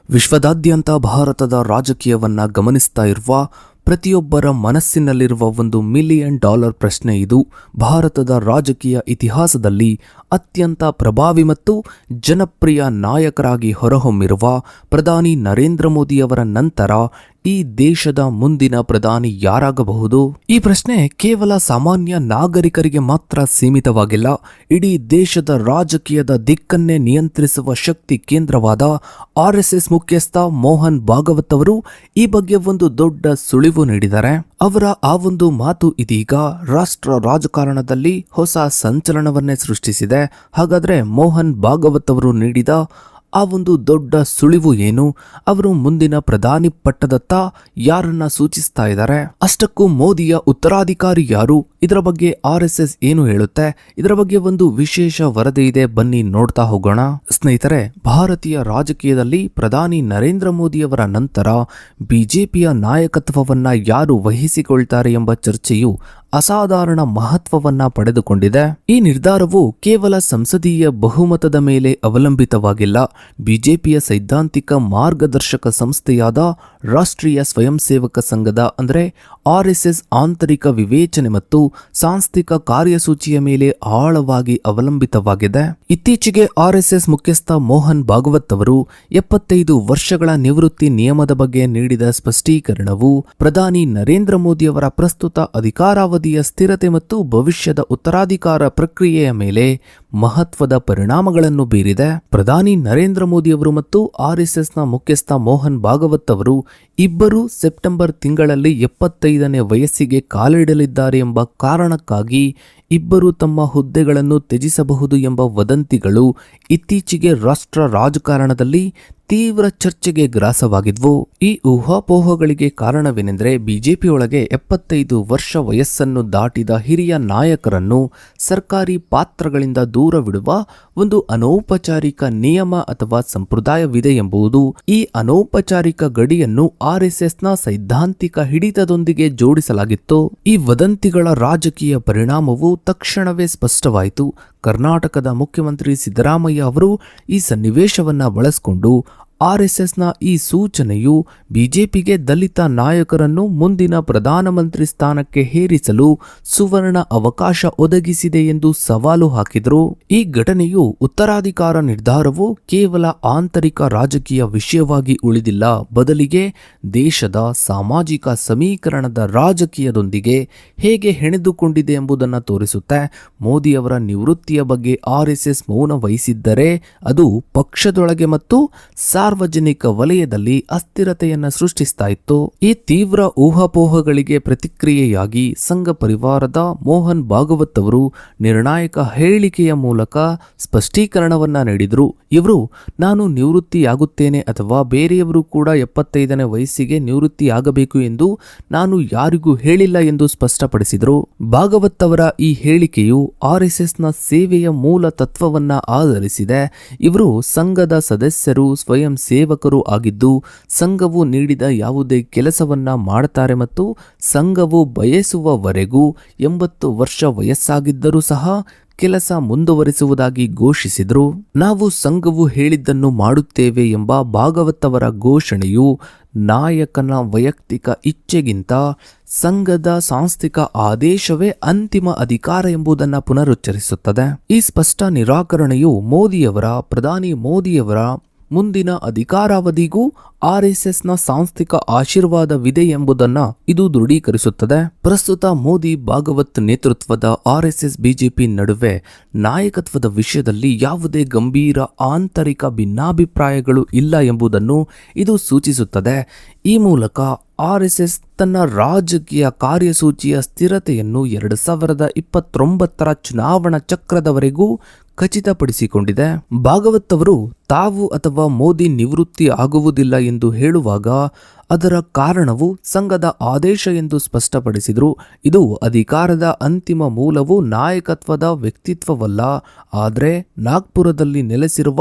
ವಿಶ್ವದಾದ್ಯಂತ ಭಾರತದ ರಾಜಕೀಯವನ್ನ ಗಮನಿಸ್ತಾ ಇರುವ ಪ್ರತಿಯೊಬ್ಬರ ಮನಸ್ಸಿನಲ್ಲಿರುವ $1 ಮಿಲಿಯನ್ ಪ್ರಶ್ನೆ ಇದು. ಭಾರತದ ರಾಜಕೀಯ ಇತಿಹಾಸದಲ್ಲಿ ಅತ್ಯಂತ ಪ್ರಭಾವಿ ಮತ್ತು ಜನಪ್ರಿಯ ನಾಯಕರಾಗಿ ಹೊರಹೊಮ್ಮಿರುವ ಪ್ರಧಾನಿ ನರೇಂದ್ರ ಮೋದಿಯವರ ನಂತರ ಈ ದೇಶದ ಮುಂದಿನ ಪ್ರಧಾನಿ ಯಾರಾಗಬಹುದು? ಈ ಪ್ರಶ್ನೆ ಕೇವಲ ಸಾಮಾನ್ಯ ನಾಗರಿಕರಿಗೆ ಮಾತ್ರ ಸೀಮಿತವಾಗಿಲ್ಲ. ಇಡೀ ದೇಶದ ರಾಜಕೀಯದ ದಿಕ್ಕನ್ನೇ ನಿಯಂತ್ರಿಸುವ ಶಕ್ತಿ ಕೇಂದ್ರವಾದ RSS ಮುಖ್ಯಸ್ಥ ಮೋಹನ್ ಭಾಗವತ್ ಅವರು ಈ ಬಗ್ಗೆ ಒಂದು ದೊಡ್ಡ ಸುಳಿವು ನೀಡಿದ್ದಾರೆ. ಅವರ ಆ ಒಂದು ಮಾತು ಇದೀಗ ರಾಷ್ಟ್ರ ರಾಜಕಾರಣದಲ್ಲಿ ಹೊಸ ಸಂಚಲನವನ್ನೇ ಸೃಷ್ಟಿಸಿದೆ. ಹಾಗಾದ್ರೆ ಮೋಹನ್ ಭಾಗವತ್ ಅವರು ನೀಡಿದ ಆ ಒಂದು ದೊಡ್ಡ ಸುಳಿವು ಏನು? ಅವರು ಮುಂದಿನ ಪ್ರಧಾನಿ ಪಟ್ಟದತ್ತ ಯಾರನ್ನ ಸೂಚಿಸ್ತಾ ಇದ್ದಾರೆ? ಅಷ್ಟಕ್ಕೂ ಮೋದಿಯ ಉತ್ತರಾಧಿಕಾರಿ ಯಾರು? ಇದರ ಬಗ್ಗೆ RSS ಏನು ಹೇಳುತ್ತೆ? ಇದರ ಬಗ್ಗೆ ಒಂದು ವಿಶೇಷ ವರದಿ ಇದೆ, ಬನ್ನಿ ನೋಡ್ತಾ ಹೋಗೋಣ. ಸ್ನೇಹಿತರೆ, ಭಾರತೀಯ ರಾಜಕೀಯದಲ್ಲಿ ಪ್ರಧಾನಿ ನರೇಂದ್ರ ಮೋದಿಯವರ ನಂತರ ಬಿಜೆಪಿಯ ನಾಯಕತ್ವವನ್ನ ಯಾರು ವಹಿಸಿಕೊಳ್ತಾರೆ ಎಂಬ ಚರ್ಚೆಯು ಅಸಾಧಾರಣ ಮಹತ್ವವನ್ನ ಪಡೆದುಕೊಂಡಿದೆ. ಈ ನಿರ್ಧಾರವು ಕೇವಲ ಸಂಸದೀಯ ಬಹುಮತದ ಮೇಲೆ ಅವಲಂಬಿತವಾಗಿಲ್ಲ. ಬಿಜೆಪಿಯ ಸೈದ್ಧಾಂತಿಕ ಮಾರ್ಗದರ್ಶಕ ಸಂಸ್ಥೆಯಾದ ರಾಷ್ಟ್ರೀಯ ಸ್ವಯಂ ಸೇವಕ ಸಂಘದ ಅಂದರೆ RSS ಆಂತರಿಕ ವಿವೇಚನೆ ಮತ್ತು ಸಾಂಸ್ಥಿಕ ಕಾರ್ಯಸೂಚಿಯ ಮೇಲೆ ಆಳವಾಗಿ ಅವಲಂಬಿತವಾಗಿದೆ. ಇತ್ತೀಚೆಗೆ RSS ಮುಖ್ಯಸ್ಥ ಮೋಹನ್ ಭಾಗವತ್ ಅವರು 75 ವರ್ಷಗಳ ನಿವೃತ್ತಿ ನಿಯಮದ ಬಗ್ಗೆ ನೀಡಿದ ಸ್ಪಷ್ಟೀಕರಣವು ಪ್ರಧಾನಿ ನರೇಂದ್ರ ಮೋದಿಯವರ ಪ್ರಸ್ತುತ ಅಧಿಕಾರಾವಧಿಯ ಸ್ಥಿರತೆ ಮತ್ತು ಭವಿಷ್ಯದ ಉತ್ತರಾಧಿಕಾರ ಪ್ರಕ್ರಿಯೆಯ ಮೇಲೆ ಮಹತ್ವದ ಪರಿಣಾಮಗಳನ್ನು ಬೀರಿದೆ. ಪ್ರಧಾನಿ ನರೇಂದ್ರ ಮೋದಿಯವರು ಮತ್ತು RSSನ ಮುಖ್ಯಸ್ಥ ಮೋಹನ್ ಭಾಗವತ್ ಅವರು ಇಬ್ಬರು ಸೆಪ್ಟೆಂಬರ್ ತಿಂಗಳಲ್ಲಿ 75ನೇ ವಯಸ್ಸಿಗೆ ಕಾಲಿಡಲಿದ್ದಾರೆ ಎಂಬ ಕಾರಣಕ್ಕಾಗಿ ಇಬ್ಬರು ತಮ್ಮ ಹುದ್ದೆಗಳನ್ನು ತ್ಯಜಿಸಬಹುದು ಎಂಬ ವದಂತಿಗಳು ಇತ್ತೀಚೆಗೆ ರಾಷ್ಟ್ರ ರಾಜಕಾರಣದಲ್ಲಿ ತೀವ್ರ ಚರ್ಚೆಗೆ ಗ್ರಾಸವಾಗಿದ್ವು. ಈ ಊಹಾಪೋಹಗಳಿಗೆ ಕಾರಣವೇನೆಂದರೆ ಬಿಜೆಪಿಯೊಳಗೆ 75 ವರ್ಷ ವಯಸ್ಸನ್ನು ದಾಟಿದ ಹಿರಿಯ ನಾಯಕರನ್ನು ಸರ್ಕಾರಿ ಪಾತ್ರಗಳಿಂದ ದೂರವಿಡುವ ಒಂದು ಅನೌಪಚಾರಿಕ ನಿಯಮ ಅಥವಾ ಸಂಪ್ರದಾಯವಿದೆ ಎಂಬುದು. ಈ ಅನೌಪಚಾರಿಕ ಗಡಿಯನ್ನು RSSನ ಸೈದ್ಧಾಂತಿಕ ಹಿಡಿತದೊಂದಿಗೆ ಜೋಡಿಸಲಾಗಿತ್ತು. ಈ ವದಂತಿಗಳ ರಾಜಕೀಯ ಪರಿಣಾಮವು ತಕ್ಷಣವೇ ಸ್ಪಷ್ಟವಾಯಿತು. ಕರ್ನಾಟಕದ ಮುಖ್ಯಮಂತ್ರಿ ಸಿದ್ದರಾಮಯ್ಯ ಅವರು ಈ ಸನ್ನಿವೇಶವನ್ನ ಬಳಸಿಕೊಂಡು RSSನ ಈ ಸೂಚನೆಯು ಬಿಜೆಪಿಗೆ ದಲಿತ ನಾಯಕರನ್ನು ಮುಂದಿನ ಪ್ರಧಾನಮಂತ್ರಿ ಸ್ಥಾನಕ್ಕೆ ಹೇರಿಸಲು ಸುವರ್ಣ ಅವಕಾಶ ಒದಗಿಸಿದೆ ಎಂದು ಸವಾಲು ಹಾಕಿದರು. ಈ ಘಟನೆಯು ಉತ್ತರಾಧಿಕಾರ ನಿರ್ಧಾರವು ಕೇವಲ ಆಂತರಿಕ ರಾಜಕೀಯ ವಿಷಯವಾಗಿ ಉಳಿದಿಲ್ಲ, ಬದಲಿಗೆ ದೇಶದ ಸಾಮಾಜಿಕ ಸಮೀಕರಣದ ರಾಜಕೀಯದೊಂದಿಗೆ ಹೇಗೆ ಹೆಣೆದುಕೊಂಡಿದೆ ಎಂಬುದನ್ನು ತೋರಿಸುತ್ತೆ. ಮೋದಿಯವರ ನಿವೃತ್ತಿಯ ಬಗ್ಗೆ RSS ಮೌನ ವಹಿಸಿದ್ದರೆ ಅದು ಪಕ್ಷದೊಳಗೆ ಮತ್ತು ಸಾರ್ವಜನಿಕ ವಲಯದಲ್ಲಿ ಅಸ್ಥಿರತೆಯನ್ನು ಸೃಷ್ಟಿಸ್ತಾ ಇತ್ತು. ಈ ತೀವ್ರ ಊಹಾಪೋಹಗಳಿಗೆ ಪ್ರತಿಕ್ರಿಯೆಯಾಗಿ ಸಂಘ ಪರಿವಾರದ ಮೋಹನ್ ಭಾಗವತ್ ಅವರು ನಿರ್ಣಾಯಕ ಹೇಳಿಕೆಯ ಮೂಲಕ ಸ್ಪಷ್ಟೀಕರಣವನ್ನ ನೀಡಿದರು. ಇವರು ನಾನು ನಿವೃತ್ತಿಯಾಗುತ್ತೇನೆ ಅಥವಾ ಬೇರೆಯವರು ಕೂಡ 75ನೇ ವಯಸ್ಸಿಗೆ ನಿವೃತ್ತಿಯಾಗಬೇಕು ಎಂದು ನಾನು ಯಾರಿಗೂ ಹೇಳಿಲ್ಲ ಎಂದು ಸ್ಪಷ್ಟಪಡಿಸಿದರು. ಭಾಗವತ್ ಅವರ ಈ ಹೇಳಿಕೆಯು RSSನ ಸೇವೆಯ ಮೂಲ ತತ್ವವನ್ನ ಆಧರಿಸಿದೆ. ಇವರು ಸಂಘದ ಸದಸ್ಯರು, ಸ್ವಯಂ ಸೇವಕರು ಆಗಿದ್ದು ಸಂಘವು ನೀಡಿದ ಯಾವುದೇ ಕೆಲಸವನ್ನ ಮಾಡುತ್ತಾರೆ ಮತ್ತು ಸಂಘವು ಬಯಸುವವರೆಗೂ 80 ವರ್ಷ ವಯಸ್ಸಾಗಿದ್ದರೂ ಸಹ ಕೆಲಸ ಮುಂದುವರಿಸುವುದಾಗಿ ಘೋಷಿಸಿದರು. ನಾವು ಸಂಘವು ಹೇಳಿದ್ದನ್ನು ಮಾಡುತ್ತೇವೆ ಎಂಬ ಭಾಗವತ್ ಅವರ ಘೋಷಣೆಯು ನಾಯಕನ ವೈಯಕ್ತಿಕ ಇಚ್ಛೆಗಿಂತ ಸಂಘದ ಸಾಂಸ್ಥಿಕ ಆದೇಶವೇ ಅಂತಿಮ ಅಧಿಕಾರ ಎಂಬುದನ್ನು ಪುನರುಚ್ಚರಿಸುತ್ತದೆ. ಈ ಸ್ಪಷ್ಟ ನಿರಾಕರಣೆಯು ಪ್ರಧಾನಿ ಮೋದಿಯವರ ಮುಂದಿನ ಅಧಿಕಾರಾವಧಿಗೂ RSSನ ಸಾಂಸ್ಥಿಕ ಆಶೀರ್ವಾದವಿದೆ ಎಂಬುದನ್ನು ಇದು ದೃಢೀಕರಿಸುತ್ತದೆ. ಪ್ರಸ್ತುತ ಮೋದಿ ಭಾಗವತ್ ನೇತೃತ್ವದ RSS ಬಿಜೆಪಿ ನಡುವೆ ನಾಯಕತ್ವದ ವಿಷಯದಲ್ಲಿ ಯಾವುದೇ ಗಂಭೀರ ಆಂತರಿಕ ಭಿನ್ನಾಭಿಪ್ರಾಯಗಳು ಇಲ್ಲ ಎಂಬುದನ್ನು ಇದು ಸೂಚಿಸುತ್ತದೆ. ಈ ಮೂಲಕ RSS ತನ್ನ ರಾಜಕೀಯ ಕಾರ್ಯಸೂಚಿಯ ಸ್ಥಿರತೆಯನ್ನು 2029ರ ಚುನಾವಣಾ ಚಕ್ರದವರೆಗೂ ಖಚಿತಪಡಿಸಿಕೊಂಡಿದೆ. ಭಾಗವತ್ ಅವರು ತಾವು ಅಥವಾ ಮೋದಿ ನಿವೃತ್ತಿ ಆಗುವುದಿಲ್ಲ ಎಂದು ಹೇಳುವಾಗ ಅದರ ಕಾರಣವು ಸಂಘದ ಆದೇಶ ಎಂದು ಸ್ಪಷ್ಟಪಡಿಸಿದರು. ಇದು ಅಧಿಕಾರದ ಅಂತಿಮ ಮೂಲವು ನಾಯಕತ್ವದ ವ್ಯಕ್ತಿತ್ವವಲ್ಲ, ಆದರೆ ನಾಗ್ಪುರದಲ್ಲಿ ನೆಲೆಸಿರುವ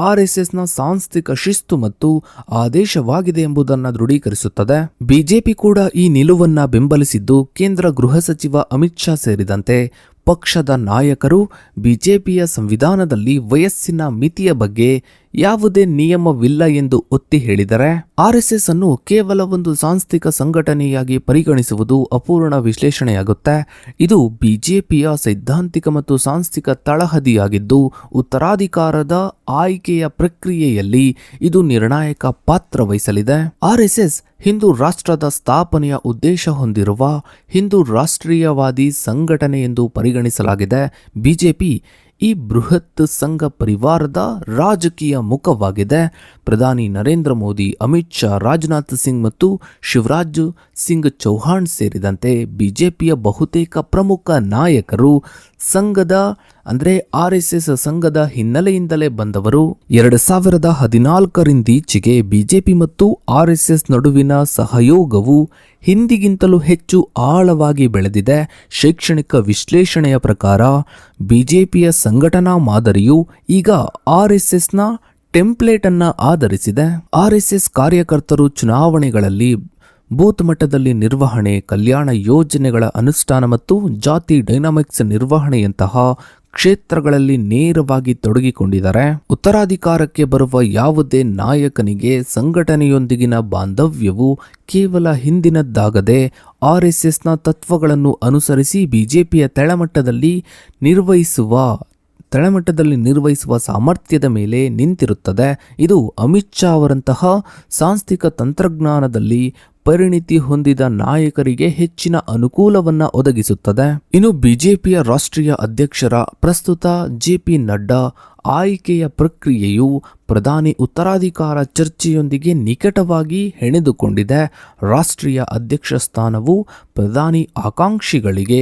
RSSನ ಸಾಂಸ್ಥಿಕ ಶಿಸ್ತು ಮತ್ತು ಆದೇಶವಾಗಿದೆ ಎಂಬುದನ್ನು ದೃಢೀಕರಿಸುತ್ತದೆ. ಬಿಜೆಪಿ ಕೂಡ ಈ ನಿಲುವನ್ನ ಬೆಂಬಲಿಸಿದ್ದು ಕೇಂದ್ರ ಗೃಹ ಸಚಿವ ಅಮಿತ್ ಶಾ ಸೇರಿದಂತೆ ಪಕ್ಷದ ನಾಯಕರು ಬಿಜೆಪಿಯ ಸಂವಿಧಾನದಲ್ಲಿ ವಯಸ್ಸಿನ ಮಿತಿಯ ಬಗ್ಗೆ ಯಾವುದೇ ನಿಯಮವಿಲ್ಲ ಎಂದು ಒತ್ತಿ ಹೇಳಿದರೆ ಆರ್ಎಸ್ಎಸ್ ಅನ್ನು ಕೇವಲ ಒಂದು ಸಾಂಸ್ಥಿಕ ಸಂಘಟನೆಯಾಗಿ ಪರಿಗಣಿಸುವುದು ಅಪೂರ್ಣ ವಿಶ್ಲೇಷಣೆಯಾಗುತ್ತೆ. ಇದು ಬಿಜೆಪಿಯ ಸೈದ್ಧಾಂತಿಕ ಮತ್ತು ಸಾಂಸ್ಥಿಕ ತಳಹದಿಯಾಗಿದ್ದು ಉತ್ತರಾಧಿಕಾರದ ಆಯ್ಕೆಯ ಪ್ರಕ್ರಿಯೆಯಲ್ಲಿ ಇದು ನಿರ್ಣಾಯಕ ಪಾತ್ರ ವಹಿಸಲಿದೆ. ಆರ್ಎಸ್ಎಸ್ ಹಿಂದೂ ರಾಷ್ಟ್ರದ ಸ್ಥಾಪನೆಯ ಉದ್ದೇಶ ಹೊಂದಿರುವ ಹಿಂದೂ ರಾಷ್ಟ್ರೀಯವಾದಿ ಸಂಘಟನೆ ಎಂದು ಪರಿಗಣಿಸಲಾಗಿದೆ. ಬಿಜೆಪಿ ಈ ಬೃಹತ್ ಸಂಘ ಪರಿವಾರದ ರಾಜಕೀಯ ಮುಖವಾಗಿದೆ. ಪ್ರಧಾನಿ ನರೇಂದ್ರ ಮೋದಿ, ಅಮಿತ್ ಶಾ, ರಾಜನಾಥ್ ಸಿಂಗ್ ಮತ್ತು ಶಿವರಾಜ್ ಸಿಂಗ್ ಚೌಹಾಣ್ ಸೇರಿದಂತೆ ಬಿಜೆಪಿಯ ಬಹುತೇಕ ಪ್ರಮುಖ ನಾಯಕರು ಸಂಘದ ಆರ್ಎಸ್ಎಸ್ ಸಂಘದ ಹಿನ್ನೆಲೆಯಿಂದಲೇ ಬಂದವರು. 2014ರಿಂದೀಚೆಗೆ ಬಿಜೆಪಿ ಮತ್ತು ಆರ್ಎಸ್ಎಸ್ ನಡುವಿನ ಸಹಯೋಗವು ಹಿಂದಿಗಿಂತಲೂ ಹೆಚ್ಚು ಆಳವಾಗಿ ಬೆಳೆದಿದೆ. ಶೈಕ್ಷಣಿಕ ವಿಶ್ಲೇಷಣೆಯ ಪ್ರಕಾರ ಬಿಜೆಪಿಯ ಸಂಘಟನಾ ಮಾದರಿಯು ಈಗ ಆರ್ಎಸ್ಎಸ್ನ ಟೆಂಪ್ಲೇಟ್ ಅನ್ನ ಆಧರಿಸಿದೆ. ಆರ್ಎಸ್ಎಸ್ ಕಾರ್ಯಕರ್ತರು ಚುನಾವಣೆಗಳಲ್ಲಿ ಬೂತ್ ಮಟ್ಟದಲ್ಲಿ ನಿರ್ವಹಣೆ, ಕಲ್ಯಾಣ ಯೋಜನೆಗಳ ಅನುಷ್ಠಾನ ಮತ್ತು ಜಾತಿ ಡೈನಾಮಿಕ್ಸ್ ನಿರ್ವಹಣೆಯಂತಹ ಕ್ಷೇತ್ರಗಳಲ್ಲಿ ನೇರವಾಗಿ ತೊಡಗಿಕೊಂಡಿದ್ದಾರೆ. ಉತ್ತರಾಧಿಕಾರಕ್ಕೆ ಬರುವ ಯಾವುದೇ ನಾಯಕನಿಗೆ ಸಂಘಟನೆಯೊಂದಿಗಿನ ಬಾಂಧವ್ಯವು ಕೇವಲ ಹಿಂದಿನದ್ದಾಗದೆ ಆರ್ಎಸ್ಎಸ್ನ ತತ್ವಗಳನ್ನು ಅನುಸರಿಸಿ ಬಿಜೆಪಿಯ ತಳಮಟ್ಟದಲ್ಲಿ ನಿರ್ವಹಿಸುವ ಸಾಮರ್ಥ್ಯದ ಮೇಲೆ ನಿಂತಿರುತ್ತದೆ. ಇದು ಅಮಿತ್ ಶಾ ಅವರಂತಹ ಸಾಂಸ್ಥಿಕ ತಂತ್ರಜ್ಞಾನದಲ್ಲಿ ಪರಿಣಿತಿ ಹೊಂದಿದ ನಾಯಕರಿಗೆ ಹೆಚ್ಚಿನ ಅನುಕೂಲವನ್ನ ಒದಗಿಸುತ್ತದೆ. ಇನ್ನು ಬಿಜೆಪಿಯ ರಾಷ್ಟ್ರೀಯ ಅಧ್ಯಕ್ಷರ ಪ್ರಸ್ತುತ ಜೆಪಿ ನಡ್ಡಾ ಆಯ್ಕೆಯ ಪ್ರಕ್ರಿಯೆಯು ಪ್ರಧಾನಿ ಉತ್ತರಾಧಿಕಾರ ಚರ್ಚೆಯೊಂದಿಗೆ ನಿಕಟವಾಗಿ ಹೆಣೆದುಕೊಂಡಿದೆ. ರಾಷ್ಟ್ರೀಯ ಅಧ್ಯಕ್ಷ ಸ್ಥಾನವು ಪ್ರಧಾನಿ ಆಕಾಂಕ್ಷಿಗಳಿಗೆ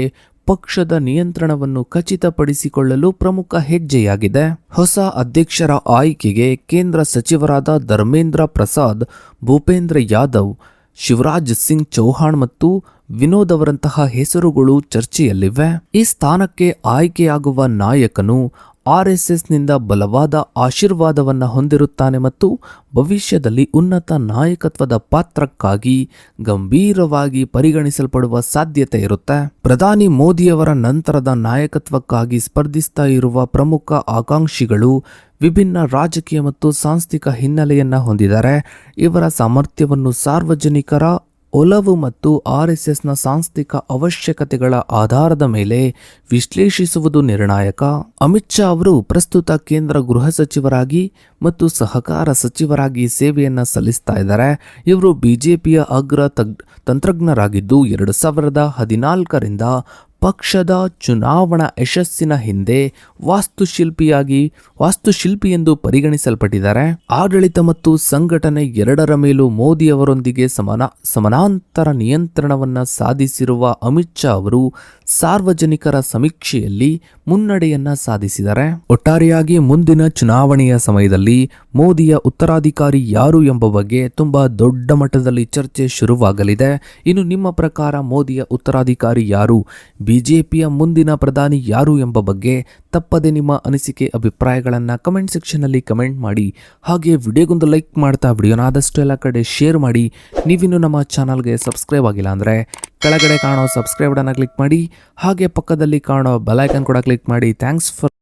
ಪಕ್ಷದ ನಿಯಂತ್ರಣವನ್ನು ಖಚಿತಪಡಿಸಿಕೊಳ್ಳಲು ಪ್ರಮುಖ ಹೆಜ್ಜೆಯಾಗಿದೆ. ಹೊಸ ಅಧ್ಯಕ್ಷರ ಆಯ್ಕೆಗೆ ಕೇಂದ್ರ ಸಚಿವರಾದ ಧರ್ಮೇಂದ್ರ ಪ್ರಸಾದ್, ಭೂಪೇಂದ್ರ ಯಾದವ್, ಶಿವರಾಜ್ ಸಿಂಗ್ ಚೌಹಾಣ್ ಮತ್ತು ವಿನೋದ್ ಅವರಂತಹ ಹೆಸರುಗಳು ಚರ್ಚೆಯಲ್ಲಿವೆ. ಈ ಸ್ಥಾನಕ್ಕೆ ಆಯ್ಕೆಯಾಗುವ ನಾಯಕನು ಆರ್ಎಸ್ಎಸ್ನಿಂದ ಬಲವಾದ ಆಶೀರ್ವಾದವನ್ನ ಹೊಂದಿರುತ್ತಾನೆ ಮತ್ತು ಭವಿಷ್ಯದಲ್ಲಿ ಉನ್ನತ ನಾಯಕತ್ವದ ಪಾತ್ರಕ್ಕಾಗಿ ಗಂಭೀರವಾಗಿ ಪರಿಗಣಿಸಲ್ಪಡುವ ಸಾಧ್ಯತೆ ಇರುತ್ತೆ. ಪ್ರಧಾನಿ ಮೋದಿಯವರ ನಂತರದ ನಾಯಕತ್ವಕ್ಕಾಗಿ ಸ್ಪರ್ಧಿಸ್ತಾ ಇರುವ ಪ್ರಮುಖ ಆಕಾಂಕ್ಷಿಗಳು ವಿಭಿನ್ನ ರಾಜಕೀಯ ಮತ್ತು ಸಾಂಸ್ಥಿಕ ಹಿನ್ನೆಲೆಯನ್ನ ಹೊಂದಿದ್ದಾರೆ. ಇವರ ಸಾಮರ್ಥ್ಯವನ್ನು ಸಾರ್ವಜನಿಕರ ಒಲವು ಮತ್ತು ಆರ್ಎಸ್ಎಸ್ನ ಸಾಂಸ್ಥಿಕ ಅವಶ್ಯಕತೆಗಳ ಆಧಾರದ ಮೇಲೆ ವಿಶ್ಲೇಷಿಸುವುದು ನಿರ್ಣಾಯಕ. ಅಮಿತ್ ಶಾ ಅವರು ಪ್ರಸ್ತುತ ಕೇಂದ್ರ ಗೃಹ ಸಚಿವರಾಗಿ ಮತ್ತು ಸಹಕಾರ ಸಚಿವರಾಗಿ ಸೇವೆಯನ್ನ ಸಲ್ಲಿಸ್ತಾ ಇದ್ದಾರೆ. ಇವರು ಬಿಜೆಪಿಯ ಅಗ್ರ ತಂತ್ರಜ್ಞರಾಗಿದ್ದು 2014ರಿಂದ ಪಕ್ಷದ ಚುನಾವಣಾ ಯಶಸ್ಸಿನ ಹಿಂದೆ ವಾಸ್ತುಶಿಲ್ಪಿ ಎಂದು ಪರಿಗಣಿಸಲ್ಪಟ್ಟಿದ್ದಾರೆ. ಆಡಳಿತ ಮತ್ತು ಸಂಘಟನೆ ಎರಡರ ಮೇಲೂ ಮೋದಿ ಅವರೊಂದಿಗೆ ಸಮಾನಾಂತರ ನಿಯಂತ್ರಣವನ್ನ ಸಾಧಿಸಿರುವ ಅಮಿತ್ ಶಾ ಅವರು ಸಾರ್ವಜನಿಕರ ಸಮೀಕ್ಷೆಯಲ್ಲಿ ಮುನ್ನಡೆಯನ್ನ ಸಾಧಿಸಿದ್ದಾರೆ. ಒಟ್ಟಾರೆಯಾಗಿ ಮುಂದಿನ ಚುನಾವಣೆಯ ಸಮಯದಲ್ಲಿ ಮೋದಿಯ ಉತ್ತರಾಧಿಕಾರಿ ಯಾರು ಎಂಬ ಬಗ್ಗೆ ತುಂಬಾ ದೊಡ್ಡ ಮಟ್ಟದಲ್ಲಿ ಚರ್ಚೆ ಶುರುವಾಗಲಿದೆ. ಇನ್ನು ನಿಮ್ಮ ಪ್ರಕಾರ ಮೋದಿಯ ಉತ್ತರಾಧಿಕಾರಿ ಯಾರು, ಬಿಜೆಪಿಯ ಮುಂದಿನ ಪ್ರಧಾನಿ ಯಾರು ಎಂಬ ಬಗ್ಗೆ ತಪ್ಪದೆ ನಿಮ್ಮ ಅನಿಸಿಕೆ ಅಭಿಪ್ರಾಯಗಳನ್ನು ಕಮೆಂಟ್ ಸೆಕ್ಷನ್ನಲ್ಲಿ ಕಮೆಂಟ್ ಮಾಡಿ. ಹಾಗೆ ವಿಡಿಯೋಗೊಂದು ಲೈಕ್ ಮಾಡ್ತಾ ವಿಡಿಯೋನ ಆದಷ್ಟು ಎಲ್ಲ ಕಡೆ ಶೇರ್ ಮಾಡಿ. ನೀವಿನ್ನು ನಮ್ಮ ಚಾನಲ್ಗೆ ಸಬ್ಸ್ಕ್ರೈಬ್ ಆಗಿಲ್ಲ ಅಂದರೆ ಕೆಳಗಡೆ ಕಾಣೋ ಸಬ್ಸ್ಕ್ರೈಬ್ ಬಟನ್ನ ಕ್ಲಿಕ್ ಮಾಡಿ. ಹಾಗೆ ಪಕ್ಕದಲ್ಲಿ ಕಾಣೋ ಬೆಲ್ ಐಕಾನ್ ಕೂಡ ಕ್ಲಿಕ್ ಮಾಡಿ. Thanks for